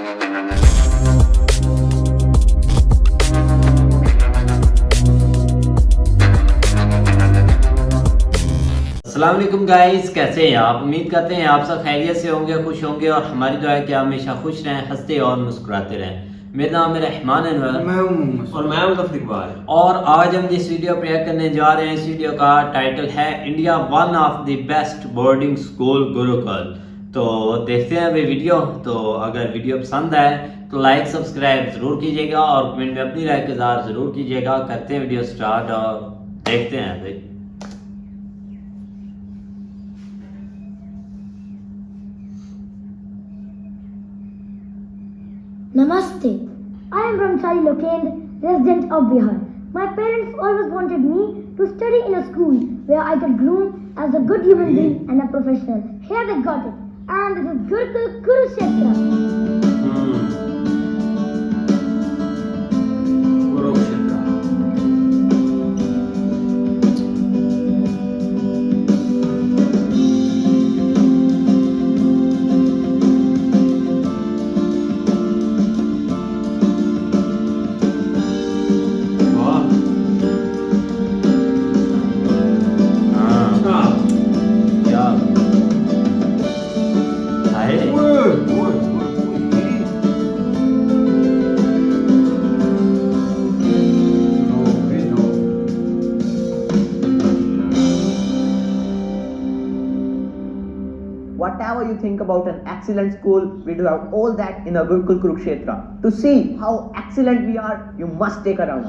अस्सलाम वालेकुम गाइस, कैसे हैं आप? उम्मीद करते हैं आप सब खैरियत से होंगे, खुश होंगे और हमारी दुआ है कि आप हमेशा खुश रहें, हंसते और मुस्कुराते रहें। मेरा नाम है रहमान अनवर, मैं हूं मोहम्मद और मैं मुज़फ़्फ़र इकबाल। और आज हम जिस वीडियो पे रिएक्ट करने जा रहे हैं, इस वीडियो का टाइटल है India one of the best boarding school Gurukul. तो देखते हैं अभी वीडियो। तो अगर वीडियो पसंद आए तो लाइक सब्सक्राइब ज़रूर कीजिएगा और कमेंट में अपनी राय का इज़हार ज़रूर कीजिएगा। करते हैं वीडियो स्टार्ट और देखते हैं अभी। Namaste. I am Brahmachari Lokendra, resident of Bihar. My parents always wanted me to study in a school where I could groom as a good human being and a professional. Here they got it. And this is Gurukul Kurukshetra. Kurukshetra. वाह। अच्छा। क्या हाय Whatever you think about an excellent school, we do have all that in a Gurukul Kurukshetra. To see how excellent we are, you must take a round.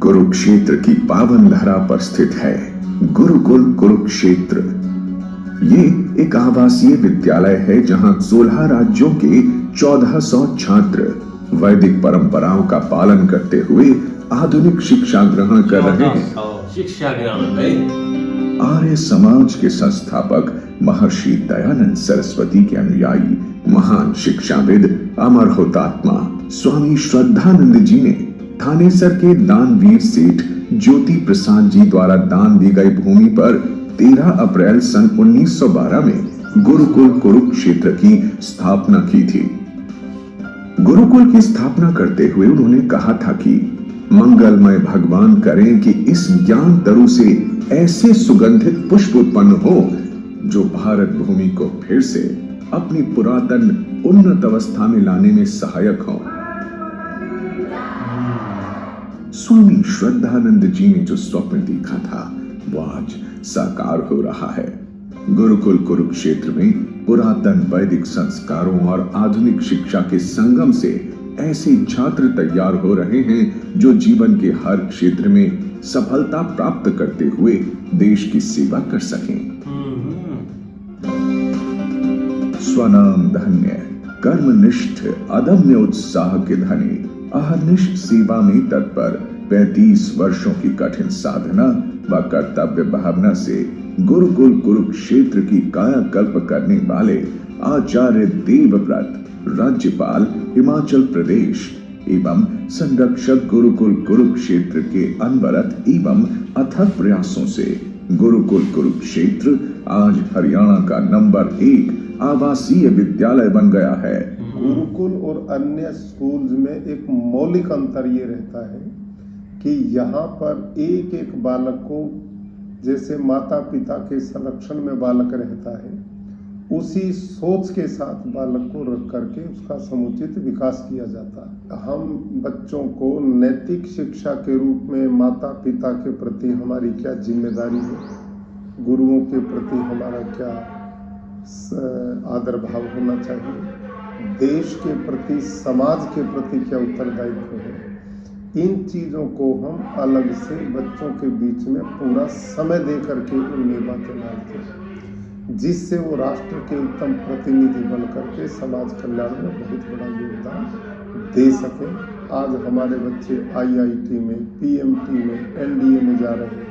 Kurukshetra की पावन धरा पर स्थित है गुरुकुल कुरुक्षेत्र। ये एक आवासीय विद्यालय है जहां 16 राज्यों के 1400 छात्र वैदिक परंपराओं का पालन करते हुए आधुनिक शिक्षा ग्रहण कर रहे हैं। शिक्षा ग्रहण भाई। आर्य समाज के संस्थापक महर्षि दयानंद सरस्वती के अनुयायी महान शिक्षाविद अमर हुतात्मा स्वामी श्रद्धानंद जी ने थानेसर के दानवीर सेठ ज्योति प्रसाद जी द्वारा दान दी गई भूमि पर 13 अप्रैल सन 1912 में गुरुकुल कुरुक्षेत्र की स्थापना की थी। गुरुकुल की स्थापना करते हुए उन्होंने कहा था कि मंगलमय भगवान करें कि इस ज्ञान तरु से ऐसे सुगंधित पुष्प उत्पन्न हो जो भारत भूमि को फिर से अपनी पुरातन उन्नत अवस्था में लाने में सहायक हो। स्वामी श्रद्धानंद जी ने जो स्वप्न देखा था वो आज साकार हो रहा है। गुरुकुल कुरुक्षेत्र में पुरातन वैदिक संस्कारों और आधुनिक शिक्षा के संगम से ऐसे छात्र तैयार हो रहे हैं जो जीवन के हर क्षेत्र में सफलता प्राप्त करते हुए देश की सेवा कर सकें। स्वनाम धन्य कर्मनिष्ठ अदम्य उत्साह के धनी अहर्निश सेवा में तत्पर 35 वर्षों की कठिन साधना व कर्तव्य भावना से गुरुकुल कुरुक्षेत्र की कायाकल्प करने वाले आचार्य देवव्रत राज्यपाल हिमाचल प्रदेश एवं संरक्षक गुरुकुल कुरुक्षेत्र के अनवरत एवं अथक प्रयासों से गुरुकुल कुरुक्षेत्र आज हरियाणा का नंबर 1 आवासीय विद्यालय बन गया है। गुरुकुल और अन्य स्कूल्स में एक मौलिक अंतर ये रहता है कि यहाँ पर एक एक बालक को जैसे माता पिता के संरक्षण में बालक रहता है, उसी सोच के साथ बालक को रख करके उसका समुचित विकास किया जाता है। हम बच्चों को नैतिक शिक्षा के रूप में माता पिता के प्रति हमारी क्या जिम्मेदारी है, गुरुओं के प्रति हमारा क्या आदर भाव होना चाहिए, देश के प्रति समाज के प्रति क्या उत्तरदायित्व है, इन चीज़ों को हम अलग से बच्चों के बीच में पूरा समय दे करके उनमें बातें डालते हैं, जिससे वो राष्ट्र के उत्तम प्रतिनिधि बन करके समाज कल्याण में बहुत बड़ा योगदान दे सके। आज हमारे बच्चे IIT में, PMT में, NDA में जा रहे हैं,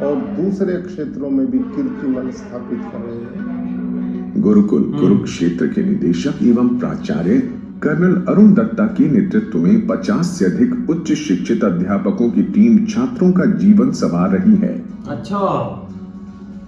और दूसरे क्षेत्रों में भी कीर्तिमान स्थापित कर रहे हैं। गुरुकुल कुरुक्षेत्र के निदेशक एवं प्राचार्य कर्नल अरुण दत्ता के नेतृत्व में 50 से अधिक उच्च शिक्षित अध्यापकों की टीम छात्रों का जीवन संवार रही है। अच्छा।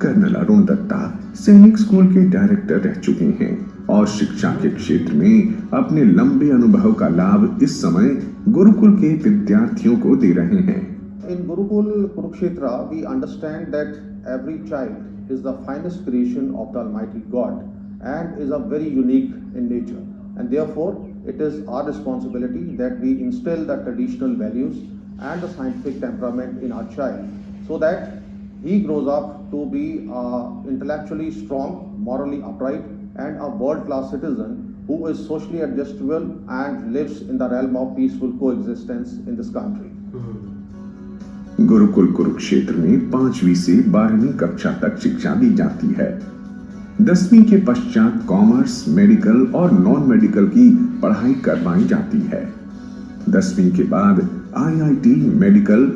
कर्नल अरुण दत्ता सैनिक स्कूल के डायरेक्टर रह चुके हैं और शिक्षा के क्षेत्र में अपने लंबे अनुभव का लाभ इस समय गुरुकुल के विद्यार्थियों को दे रहे हैं। In Gurukul Kurukshetra, we understand that every child is the finest creation of the Almighty God and is a very unique in nature. And therefore, it is our responsibility that we instill the traditional values and the scientific temperament in our child so that he grows up to be intellectually strong, morally upright, and a world-class citizen who is socially adjustable and lives in the realm of peaceful coexistence in this country. Gurukul Kurukshetra में 5वीं से 12वीं कक्षा तक शिक्षा दी जाती है। 10वीं के पश्चात कॉमर्स, मेडिकल और नॉन मेडिकल की पढ़ाई करवाई जाती है। 10वीं के बाद IIT, मेडिकल,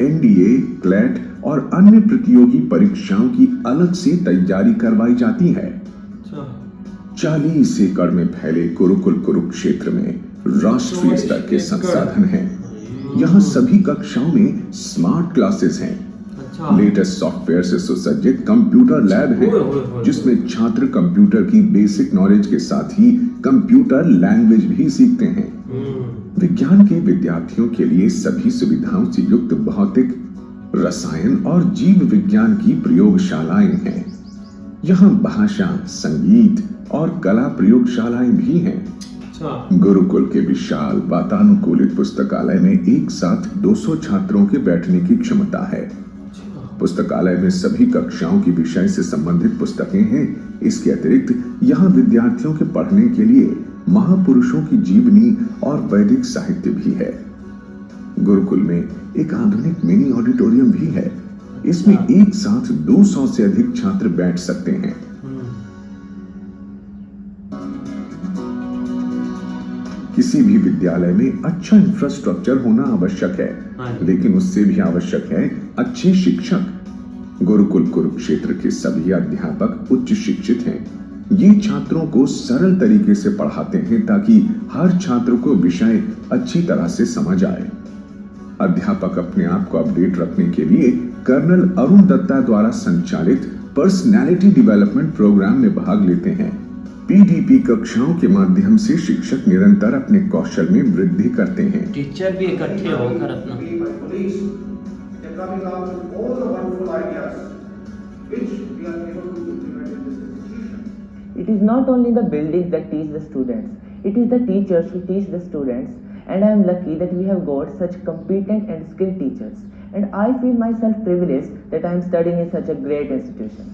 NDA, क्लैट और अन्य प्रतियोगी परीक्षाओं की अलग से तैयारी करवाई जाती है। 40 एकड़ में फैले गुरुकुल कुरुक्षेत्र में राष्ट्रीय स्तर के संसाधन हैं। यहाँ सभी कक्षाओं में स्मार्ट क्लासेस हैं। लेटेस्ट सॉफ्टवेयर से सुसज्जित कंप्यूटर लैब है जिसमें छात्र कंप्यूटर की बेसिक नॉलेज के साथ ही कंप्यूटर लैंग्वेज भी सीखते हैं। विज्ञान के विद्यार्थियों के लिए सभी सुविधाओं से युक्त भौतिक, रसायन और जीव विज्ञान की प्रयोगशालाएं हैं। यहाँ भाषा, संगीत और कला प्रयोगशालाएं भी हैं। गुरुकुल के विशाल वातानुकूलित पुस्तकालय में एक साथ 200 छात्रों के बैठने की क्षमता है। पुस्तकालय में सभी कक्षाओं की विषय से संबंधित पुस्तकें हैं। इसके अतिरिक्त यहाँ विद्यार्थियों के पढ़ने के लिए महापुरुषों की जीवनी और वैदिक साहित्य भी है। गुरुकुल में एक आधुनिक मिनी ऑडिटोरियम भी है। इसमें एक साथ 200 से अधिक छात्र बैठ सकते हैं। किसी भी विद्यालय में अच्छा इंफ्रास्ट्रक्चर होना आवश्यक है, लेकिन उससे भी आवश्यक है अच्छे शिक्षक। गुरुकुल कुरुक्षेत्र के सभी अध्यापक उच्च शिक्षित हैं। ये छात्रों को सरल तरीके से पढ़ाते हैं ताकि हर छात्र को विषय अच्छी तरह से समझ आए। अध्यापक अपने आप को अपडेट रखने के लिए कर्नल अरुण दत्ता द्वारा संचालित पर्सनैलिटी डेवलपमेंट प्रोग्राम में भाग लेते हैं। PDP कक्षाओं के माध्यम से शिक्षक निरंतर अपने कौशल में वृद्धि करते हैं। टीचर भी इकट्ठे होकर अपना It is not only the buildings that teach the students, it is the teachers who teach the students, and I am lucky that we have got such competent and skilled teachers, and I feel myself privileged that I am studying in such a great institution.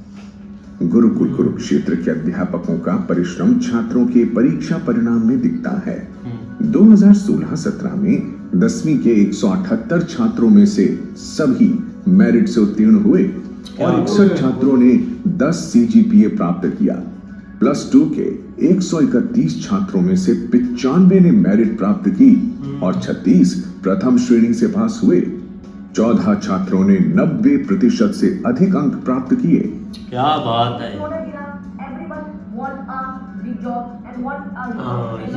Gurukul Kurukshetra के अध्यापकों का परिश्रम छात्रों के परीक्षा परिणाम में दिखता है। 2016-17 में 10वीं के 178 छात्रों में से सभी मेरिट से उत्तीर्ण हुए और 61 छात्रों ने 10 CGPA प्राप्त किया। प्लस 2 के 131 छात्रों में से 95 ने मेरिट प्राप्त की और 36 प्रथम श्रेणी से पास हुए। 14 छात्रों ने 90% से अधिक अंक प्राप्त किए। क्या बात है।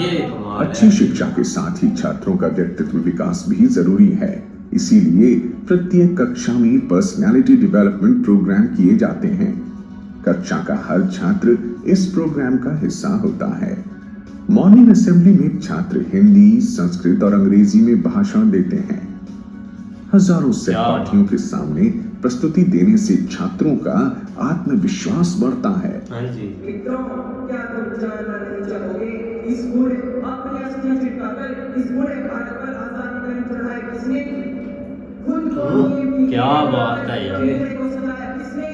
ये कमाल है। अच्छी शिक्षा के साथ ही छात्रों का व्यक्तित्व विकास भी जरूरी है। इसीलिए प्रत्येक कक्षा में पर्सनैलिटी डेवलपमेंट प्रोग्राम किए जाते हैं। कक्षा का हर छात्र इस प्रोग्राम का हिस्सा होता है। मॉर्निंग असेंबली में छात्र हिंदी, संस्कृत और अंग्रेजी में भाषण देते हैं। हजारों सहपाठियों के सामने प्रस्तुति देने से छात्रों का आत्मविश्वास बढ़ता है। मित्रों, क्या तुम जानना नहीं चाहोगे इस बूढ़े अपने अस्थियां चिपकाकर इस बूढ़े भारत पर आजादी का हित चढ़ाया किसने? खुद को क्या बात है यार। को सजाया किसने?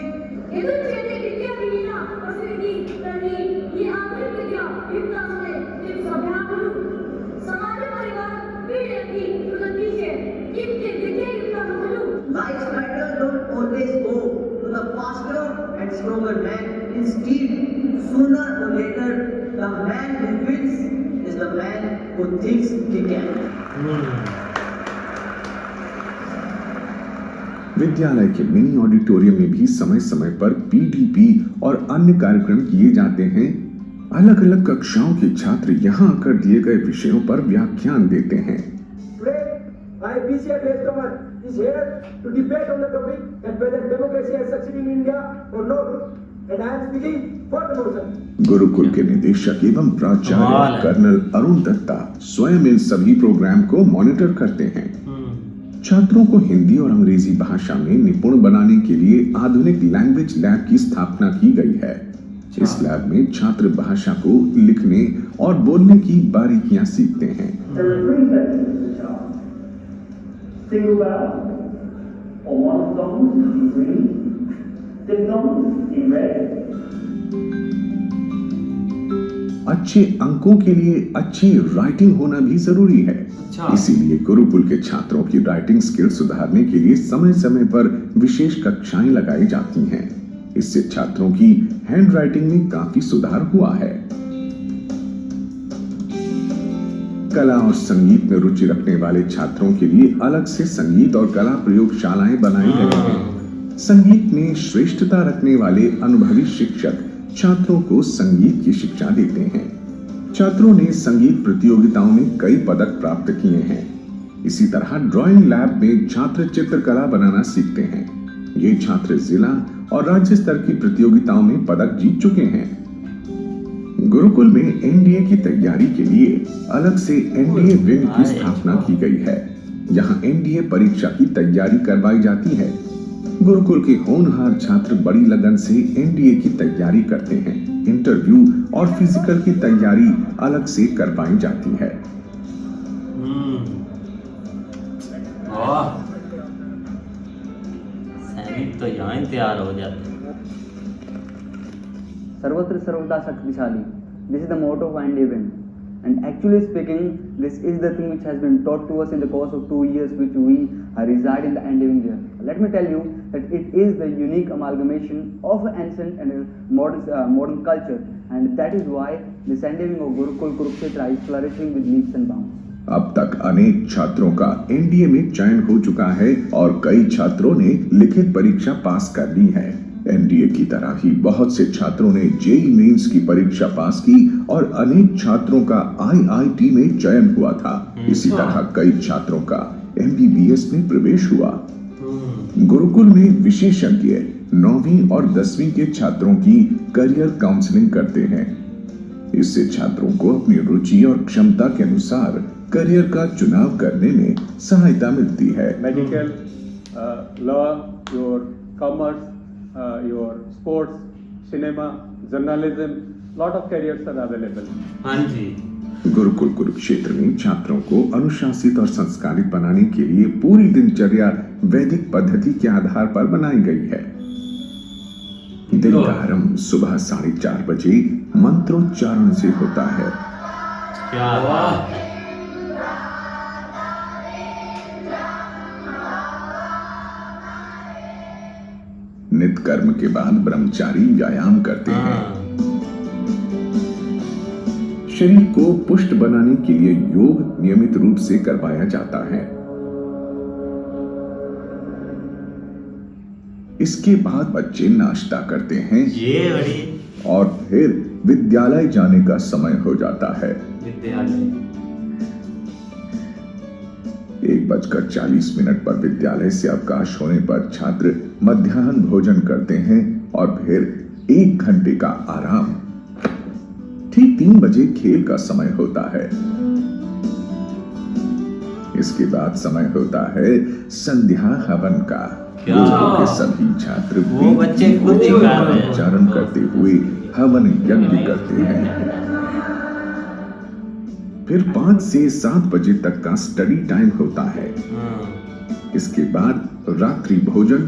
Life's battle don't always go to the faster and stronger man. Instead, sooner or later, the man who wins is the man who thinks he can. विद्यालय के मिनी ऑडिटोरियम में भी समय समय पर पीडीपी और अन्य कार्यक्रम किए जाते हैं। अलग अलग कक्षाओं के छात्र यहाँ आकर दिए गए विषयों पर व्याख्यान देते हैं। I, BCI Lastomer, is here to debate on the topic that whether democracy has succeeded in India or not. And I am speaking for the motion. Gurukul के निदेशक एवं कमाल प्राचार्य है। कर्नल अरुण दत्ता स्वयं इन सभी प्रोग्राम को मॉनिटर करते हैं। छात्रों को हिंदी और अंग्रेजी भाषा में निपुण बनाने के लिए आधुनिक लैंग्वेज लैब की स्थापना की गई है। इस लैब में छात्र भाषा को लिखने और बोलने की बारीकियां सीखते हैं। Single vowel or monophthongs in green, diphthongs in red. अच्छे अंकों के लिए अच्छी राइटिंग होना भी जरूरी है। इसीलिए गुरुकुल के छात्रों की राइटिंग स्किल सुधारने के लिए समय समय पर विशेष कक्षाएं लगाई जाती हैं। इससे छात्रों की हैंड राइटिंग में काफी सुधार हुआ है। कला और संगीत में रुचि रखने वाले छात्रों के लिए अलग से संगीत और कला प्रयोगशालाएं बनाई गई हैं। संगीत में श्रेष्ठता रखने वाले अनुभवी शिक्षक छात्रों को संगीत की शिक्षा देते हैं। छात्रों ने संगीत प्रतियोगिताओं में कई पदक प्राप्त किए हैं। इसी तरह ड्राइंग लैब में छात्र चित्रकला बनाना सीखते हैं। ये छात्र जिला और राज्य स्तर की प्रतियोगिताओं में पदक जीत चुके हैं। गुरुकुल में एनडीए की तैयारी के लिए अलग से एनडीए विंग की स्थापना की गई है। यहाँ एनडीए परीक्षा की तैयारी करवाई जाती है। गुरुकुल के होनहार छात्र बड़ी लगन से एनडीए की तैयारी करते हैं। इंटरव्यू और फिजिकल की तैयारी अलग से करवाई जाती है। वाह, सैनिक तो यहाँ ही तैयार हो जाते हैं। सर्वत्र सर्वदा शक्तिशाली. This is the motto of INDA Wing. And actually speaking, this is the thing which has been taught to us in the course of 2 years which we reside in the INDA Wing there. Let me tell you that it is the unique amalgamation of ancient and modern culture, and that is why the INDA Wing of Gurukul Kurukshetra is flourishing with leaps and bounds. अब तक अनेक छात्रों का NDA में चयन हो चुका है और कई छात्रों ने लिखित परीक्षा पास कर ली है। एनडीए की तरह ही बहुत से छात्रों ने जेईई मेंस की परीक्षा पास की और अनेक छात्रों का आईआईटी में चयन हुआ था। इसी तरह कई छात्रों का एमबीबीएस में प्रवेश हुआ। गुरुकुल में विशेषज्ञ 9वीं और 10वीं के छात्रों की करियर काउंसलिंग करते हैं। इससे छात्रों को अपनी रुचि और क्षमता के अनुसार करियर का चुनाव करने में सहायता मिलती है। Medical, law, your commerce, your sports, cinema, journalism, lot of careers are available. हाँ जी। गुरुकुल कुरुक्षेत्र में छात्रों को अनुशासित और संस्कारित बनाने के लिए पूरी दिनचर्या वैदिक पद्धति के आधार पर बनाई गई है। दिन का आरंभ सुबह 4:30 बजे मंत्रोच्चारण से होता है। क्या बात है। नित्य कर्म के बाद ब्रह्मचारी व्यायाम करते हैं। शरीर को पुष्ट बनाने के लिए योग नियमित रूप से करवाया जाता है। इसके बाद बच्चे नाश्ता करते हैं ये बड़ी और फिर विद्यालय जाने का समय हो जाता है। विद्यालय 1:40 पर विद्यालय से अवकाश होने पर छात्र मध्याह्न भोजन करते हैं और फिर 1 घंटे का आराम। ठीक 3 बजे खेल का समय होता है। इसके बाद समय होता है संध्या हवन का। गुरुकुल के सभी छात्र वो बच्चे खुद ही कर रहे हैं। उच्चारण करते हुए हवन यज्ञ करते हैं। फिर 5 से 7 बजे तक का स्टडी टाइम होता है। इसके बाद रात्रि भोजन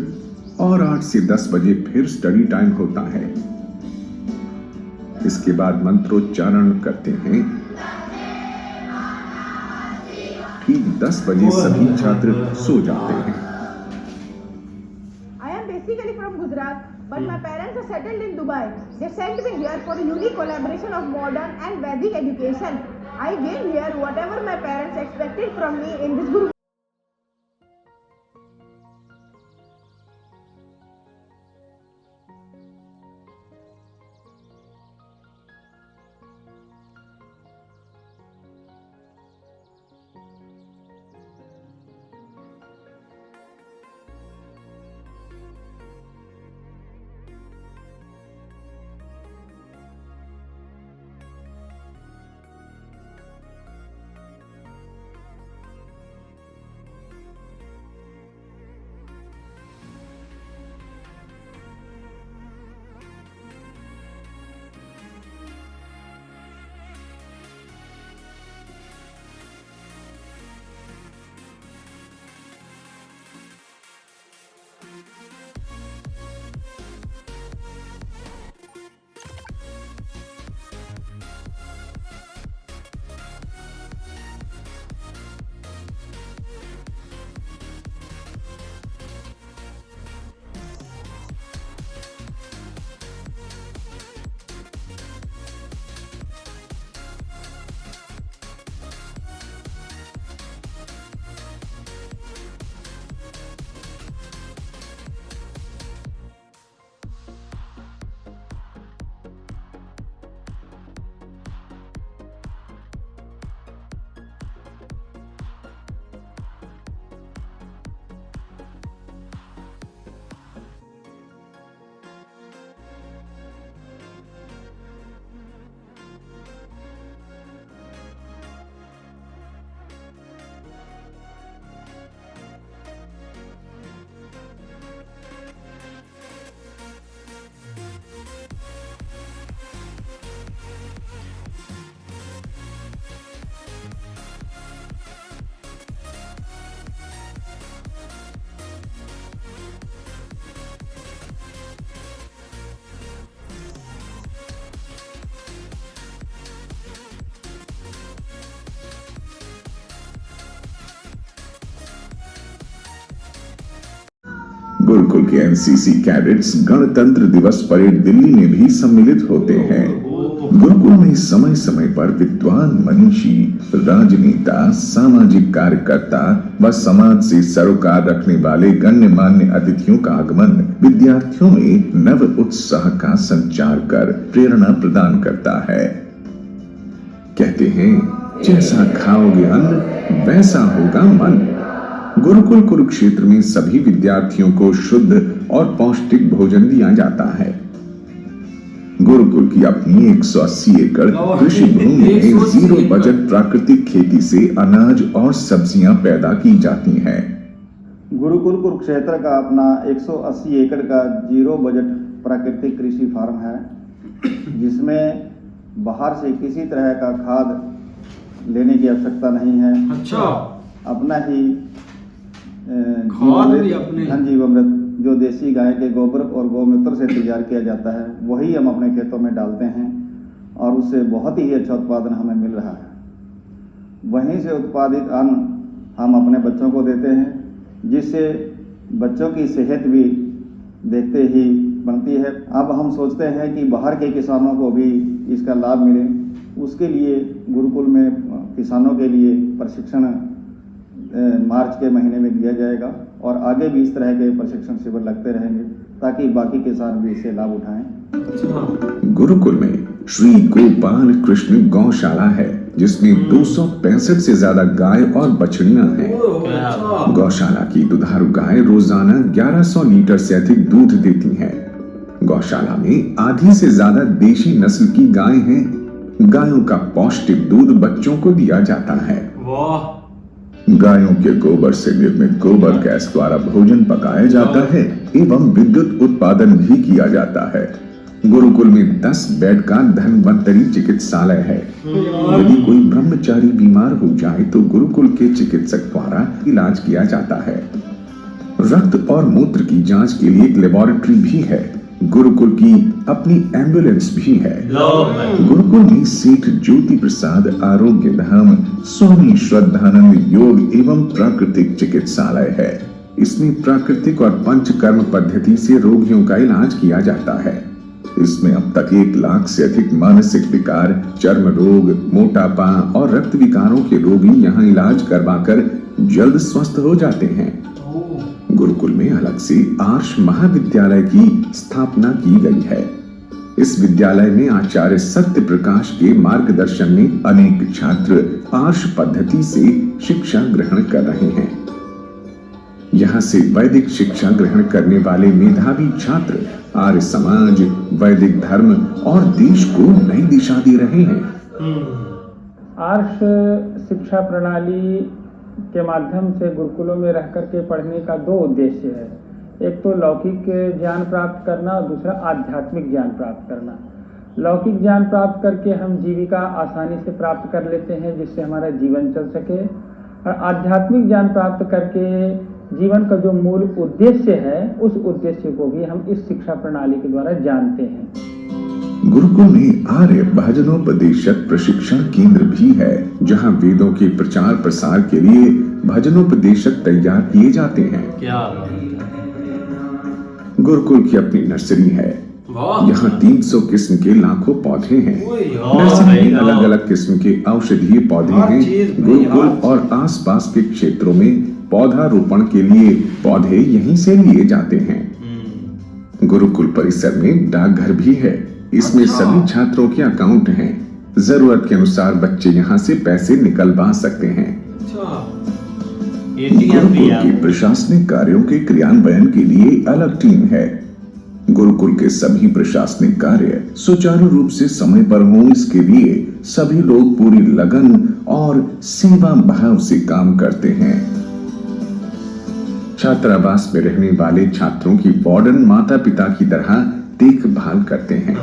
और 8 से 10 बजे फिर स्टडी टाइम होता है। इसके बाद मंत्रोच्चारण करते हैं। ठीक 10 बजे सभी छात्र सो जाते हैं। I am basically from Gujarat, but my parents are settled in Dubai. They sent me here for a unique collaboration of modern and Vedic education. I gained here whatever my parents expected from me in this group. Gurukul के NCC cadets गणतंत्र दिवस parade Delhi में भी सम्मिलित होते हैं। गुरुकुल में समय समय पर विद्वान मनीषी, राजनेता, सामाजिक कार्यकर्ता व समाज से सरोकार रखने वाले गण्यमान्य अतिथियों का आगमन विद्यार्थियों में नव उत्साह का संचार कर प्रेरणा प्रदान करता है। कहते हैं, जैसा खाओगे अन्न वैसा होगा मन। गुरुकुल कुरुक्षेत्र में सभी विद्यार्थियों को शुद्ध और पौष्टिक भोजन दिया जाता है। गुरुकुल की अपनी 180 एकड़ कृषि भूमि में जीरो बजट प्राकृतिक खेती से अनाज और सब्जियां पैदा की जाती हैं। गुरुकुल कुरुक्षेत्र का अपना 180 एकड़ का जीरो बजट प्राकृतिक कृषि फार्म है, जिसमें बाहर से किसी तरह का खाद लेने की आवश्यकता नहीं है। अच्छा, अपना ही खाद भी अपने, हाँ, जीवामृत जो देसी गाय के गोबर और गौमूत्र से तैयार किया जाता है, वही हम अपने खेतों में डालते हैं और उससे बहुत ही अच्छा उत्पादन हमें मिल रहा है। वहीं से उत्पादित अन्न हम अपने बच्चों को देते हैं, जिससे बच्चों की सेहत भी देखते ही बनती है। अब हम सोचते हैं कि बाहर के किसानों को भी इसका लाभ मिले, उसके लिए गुरुकुल में किसानों के लिए प्रशिक्षण मार्च के महीने में दिया जाएगा और आगे भी इस तरह के प्रशिक्षण शिविर लगते रहेंगे ताकि बाकी किसान भी इससे लाभ उठाएं। गुरुकुल में श्री गोपाल कृष्ण गौशाला है, जिसमें 265 से ज्यादा गाय और बछड़ियां हैं। गौशाला की दुधारू गाय रोजाना 1100 लीटर से अधिक दूध देती हैं। गौशाला में आधी से ज्यादा देशी नस्ल की गाय हैं। गायों का पौष्टिक दूध बच्चों को दिया जाता है। गायों के गोबर से निर्मित गोबर गैस द्वारा भोजन पकाया जाता है एवं विद्युत उत्पादन भी किया जाता है। गुरुकुल में 10 बेड का धन्वंतरी चिकित्सालय है। यदि कोई ब्रह्मचारी बीमार हो जाए तो गुरुकुल के चिकित्सक द्वारा इलाज किया जाता है। रक्त और मूत्र की जांच के लिए एक लेबोरेटरी भी है। गुरुकुल की अपनी एम्बुलेंस भी है। गुरुकुल में सेठ ज्योति प्रसाद आरोग्य धाम, स्वामी श्रद्धानंद योग एवं प्राकृतिक चिकित्सालय है। इसमें प्राकृतिक और पंचकर्म पद्धति से रोगियों का इलाज किया जाता है। इसमें अब तक 1 लाख से अधिक मानसिक विकार, चर्म रोग, मोटापा और रक्त विकारों के रोगी यहाँ इलाज करवाकर जल्द स्वस्थ हो जाते हैं। गुरुकुल में अलग से आर्ष महाविद्यालय की स्थापना की गई है। इस विद्यालय में आचार्य सत्य प्रकाश के मार्गदर्शन में अनेक छात्र आर्ष पद्धति से शिक्षा ग्रहण कर रहे हैं। यहाँ से वैदिक शिक्षा ग्रहण करने वाले मेधावी छात्र आर्य समाज, वैदिक धर्म और देश को नई दिशा दे रहे हैं। आर्ष शिक्षा प्रणाली के माध्यम से गुरुकुलों में रह करके पढ़ने का 2 उद्देश्य है। एक तो लौकिक ज्ञान प्राप्त करना और दूसरा आध्यात्मिक ज्ञान प्राप्त करना। लौकिक ज्ञान प्राप्त करके हम जीविका आसानी से प्राप्त कर लेते हैं, जिससे हमारा जीवन चल सके, और आध्यात्मिक ज्ञान प्राप्त करके जीवन का जो मूल उद्देश्य है उस उद्देश्य को भी हम इस शिक्षा प्रणाली के द्वारा जानते हैं। गुरुकुल में आर्य भजनोपदेशक प्रशिक्षण केंद्र भी है, जहां वेदों के प्रचार प्रसार के लिए भजनोपदेशक तैयार किए जाते हैं। क्या गुरुकुल की अपनी नर्सरी है। यहाँ 300 किस्म के लाखों पौधे हैं। नर्सरी में अलग अलग किस्म के औषधीय पौधे हैं। गुरुकुल और आसपास के क्षेत्रों में पौधारोपण के लिए पौधे यहीं से लिए जाते हैं। गुरुकुल परिसर में डाकघर भी है। इसमें सभी छात्रों के अकाउंट हैं। जरूरत के अनुसार बच्चे यहाँ से पैसे निकलवा सकते हैं। गुरुकुल के प्रशासनिक कार्यों के क्रियान्वयन के लिए अलग टीम है। गुरुकुल के सभी प्रशासनिक कार्य सुचारू रूप से समय पर हों, इसके लिए सभी लोग पूरी लगन और सेवा भाव से काम करते हैं। छात्रावास में रहने वाले छात्रों की वार्डन माता पिता की तरह देखभाल करते हैं।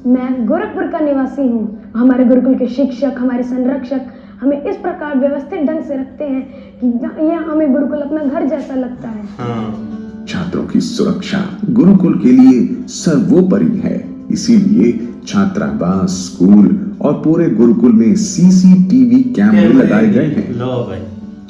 मैं गोरखपुर का निवासी हूँ। हमारे गुरुकुल के शिक्षक, हमारे संरक्षक हमें इस प्रकार व्यवस्थित ढंग से रखते हैं कि यह हमें गुरुकुल अपना घर जैसा लगता है। छात्रों की सुरक्षा गुरुकुल के लिए सर्वोपरि है। इसीलिए छात्रावास, स्कूल और पूरे गुरुकुल में CCTV कैमरे लगाए गए हैं।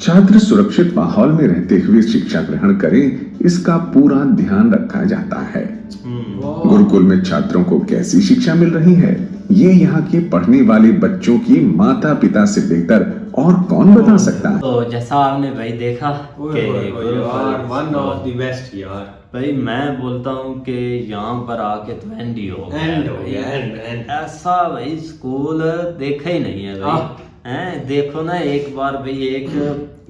छात्र सुरक्षित माहौल में रहते हुए शिक्षा ग्रहण करें, इसका पूरा ध्यान रखा जाता है। गुरुकुल में छात्रों को कैसी शिक्षा मिल रही है, ये यहाँ के पढ़ने वाले बच्चों की माता पिता से बेहतर और कौन बता सकता है। तो जैसा आपने भाई देखा कि यार वन ऑफ द बेस्ट यार। भाई मैं बोलता हूँ कि यहाँ पर आके तो एंड ही हो गया। एंड ऐसा भाई स्कूल देखा ही नहीं है भाई। हैं देखो ना एक बार भाई एक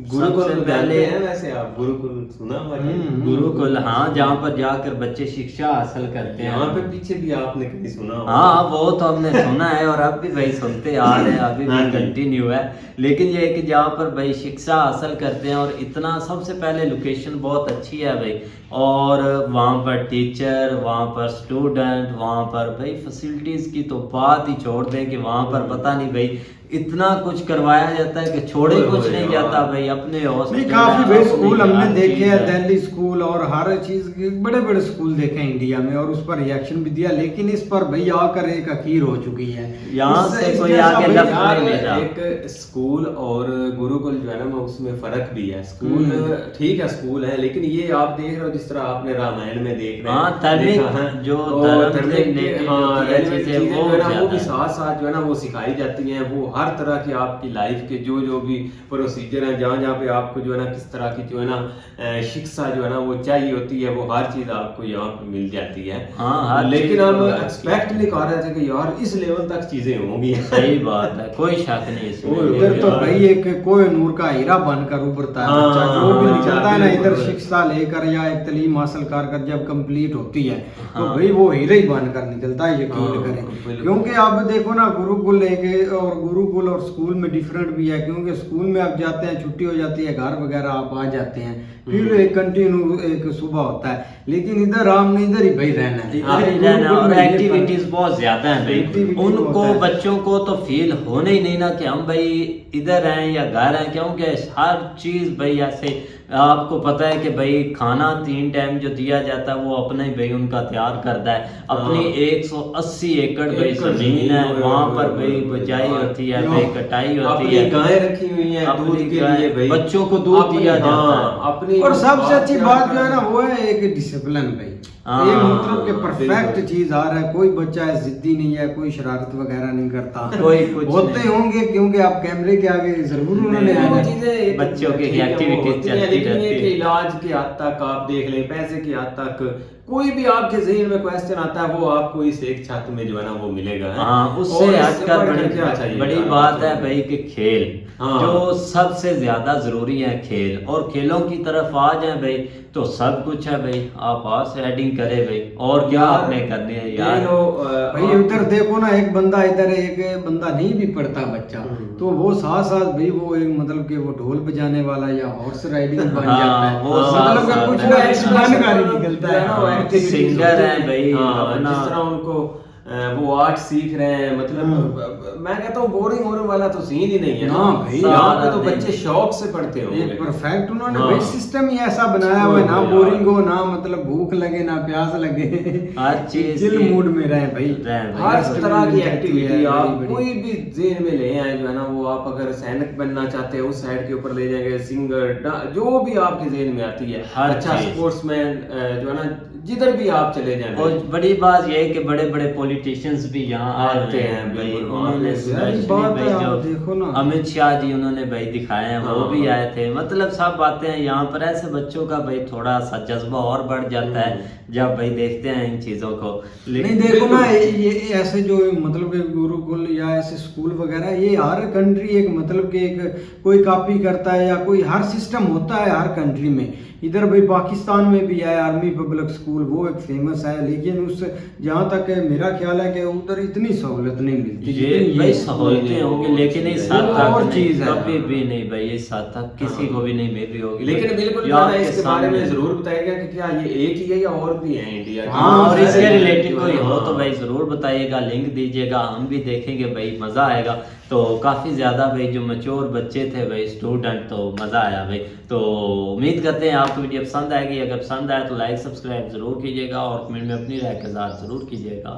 गुरुकुल सबसे पहले हैं वैसे आप गुरुकुल सुना हुआ है? गुरुकुल, हाँ, जहाँ पर जाकर बच्चे शिक्षा हासिल करते हैं। यहाँ पे पीछे भी आपने कहीं सुना होगा। हाँ वो तो हमने सुना है और अब भी भाई सुनते आ रहे हैं, अभी भी कंटिन्यू है। लेकिन ये है कि जहाँ पर भाई शिक्षा हासिल करते हैं और इतना सबसे पहले लोकेशन बहुत अच्छी है भाई, और वहाँ पर टीचर, वहाँ पर स्टूडेंट, वहाँ पर भाई फैसिलिटीज़ की तो बात ही छोड़ दें कि वहाँ पर पता नहीं भाई इतना कुछ करवाया जाता है कि छोड़े कुछ नहीं जाता भाई। अपने नहीं काफी भाई स्कूल हमने देखे हैं, दिल्ली स्कूल और हर चीज के बड़े बड़े स्कूल देखे हैं इंडिया में, और उस पर रिएक्शन भी दिया, लेकिन इस पर भाई आकर एक अकीर हो चुकी है। यहाँ से कोई आगे एक स्कूल और गुरुकुल जो है ना उसमें फर्क भी है। स्कूल ठीक है स्कूल है, लेकिन ये आप देख रहे हो जिस तरह आपने रामायण में देख रहे हैं जो वो भी साथ साथ जो है ना वो सिखाई जाती है। वो हर तरह की आपकी लाइफ के जो भी प्रोसीजर है, जहाँ जहाँ पे आपको जो है ना किस तरह की जो है ना शिक्षा जो है ना वो चाहिए होती है, वो हर चीज आपको यहाँ पे मिल जाती है। लेकिन हम एक्सपेक्ट नहीं कर रहे थे कि यार इस लेवल तक चीजें होंगी। सही बात है, कोई शक नहीं इसमें। इधर तो भाई एक कोई नूर का हीरा बनकर उभरता है बच्चा, जो भी निकलता है ना इधर शिक्षा लेकर या एक तालीम हासिल कर जब कंप्लीट होती है तो भाई वो हीरा ही बनकर निकलता है, यकीन करें। क्योंकि आप देखो ना गुरुकुल और गुरुकुल और स्कूल में डिफरेंट भी है, क्योंकि स्कूल में आप जाते हैं, छुट्टी हो जाती है, घर वगैरह आप आ जाते हैं, फिर एक कंटिन्यू एक सुबह होता है। लेकिन इधर हमने इधर ही भाई रहना है, इधर ही रहना, और एक्टिविटीज बहुत ज्यादा है भाई। उनको बच्चों को तो फील होने ही नहीं ना कि हम भाई इधर हैं या घर हैं, क्योंकि हर चीज भाई ऐसे आपको पता है कि भाई खाना 3 टाइम जो दिया जाता है वो अपना ही भाई उनका तैयार करता है। अपनी 180 एकड़ भाई जमीन है, वहाँ पर भाई बिजाई होती है, भाई कटाई होती है, गायें रखी हुई है दूध के लिए भाई, बच्चों को दूध दिया जाता है अपनी। और सबसे अच्छी बात जो है ना वो है एक डिसिप्लिन भाई। ये मतलब कि परफेक्ट चीज आ रहा है, कोई बच्चा है जिद्दी नहीं है, कोई शरारत वगैरह नहीं करता। कोई कुछ होते होंगे क्योंकि आप कैमरे के आगे जरूर उन्होंने चीजें बच्चों की एक्टिविटीज चलती रहती है। इलाज के हद तक आप देख लें, पैसे की हद तक कोई भी आपके ज़हन में क्वेश्चन आता है वो आपको इस एक छत में जो है ना वो मिलेगा। हाँ, उससे हटकर बड़ी बात है भाई कि खेल जो सबसे ज्यादा जरूरी है, खेल, और खेलों की तरफ आ जाए भाई तो सब कुछ है भाई। आप हाथ हेडिंग करे भाई, और क्या आपने करने है यार। भाई उधर देखो ना एक बंदा इधर एक बंदा नहीं भी पढ़ता बच्चा, तो वो साथ साथ भाई वो एक मतलब कि वो ढोल बजाने वाला या हॉर्स राइडिंग बन जाता है, वो मतलब कि कुछ ना एक्सप्लेन निकलता है, सिंगर है भाई अपना, जिस तरह उनको वो आर्ट सीख रहे हैं। मतलब मैं कहता हूँ बोरिंग होने वाला तो सीन ही नहीं है ना भाई। यहाँ पे तो बच्चे शौक से पढ़ते हो। एक परफेक्ट उन्होंने भाई सिस्टम ही ऐसा बनाया हुआ है, ना बोरिंग हो, ना मतलब भूख लगे, ना प्यास लगे, हर चीज चिल मूड में रहे भाई। हर तरह की एक्टिविटी आप कोई भी जेन में ले आए जो है ना वो, आप अगर सैनिक बनना चाहते हैं उस साइड के ऊपर ले जाएंगे, सिंगर जो भी आपके जेन में आती है, अच्छा स्पोर्ट्समैन जो है ना जिधर भी आप चले जाएं। और बड़ी बात यह है कि बड़े बड़े पॉलिटिशियंस भी यहाँ आते हैं भाई। उन्होंने देखो ना अमित शाह जी उन्होंने भाई दिखाए हैं, वो भी आए थे। मतलब सब बातें हैं यहाँ पर। ऐसे बच्चों का भाई थोड़ा सा जज्बा और बढ़ जाता है जब भाई देखते हैं इन चीजों को। लेकिन देखो ना ये ऐसे जो मतलब कि गुरुकुल या ऐसे स्कूल वगैरह, ये हर कंट्री एक मतलब कि एक कोई कॉपी करता है या कोई हर सिस्टम होता है हर कंट्री में। इधर भाई पाकिस्तान में भी है आर्मी पब्लिक स्कूल, वो एक फेमस है, लेकिन उस जहाँ तक मेरा ख्याल है कि उधर इतनी सहूलत नहीं मिलती। ये सहूलतें होंगी लेकिन इस हद तक और चीज है कभी भी नहीं भाई, इस हद तक किसी को भी नहीं मिल रही होगी। लेकिन बिल्कुल इसके बारे में जरूर बताइएगा कि क्या ये एक ही है या और भी है इंडिया। हाँ, और इसके रिलेटेड कोई हो तो भाई जरूर बताइएगा, लिंक दीजिएगा, हम भी देखेंगे भाई, मजा आएगा। तो काफ़ी ज़्यादा भाई जो मैच्योर बच्चे थे भाई स्टूडेंट, तो मज़ा आया भाई। तो उम्मीद करते हैं आपको वीडियो पसंद आएगी। अगर पसंद आए तो लाइक सब्सक्राइब ज़रूर कीजिएगा और कमेंट में अपनी राय के साथ ज़रूर कीजिएगा।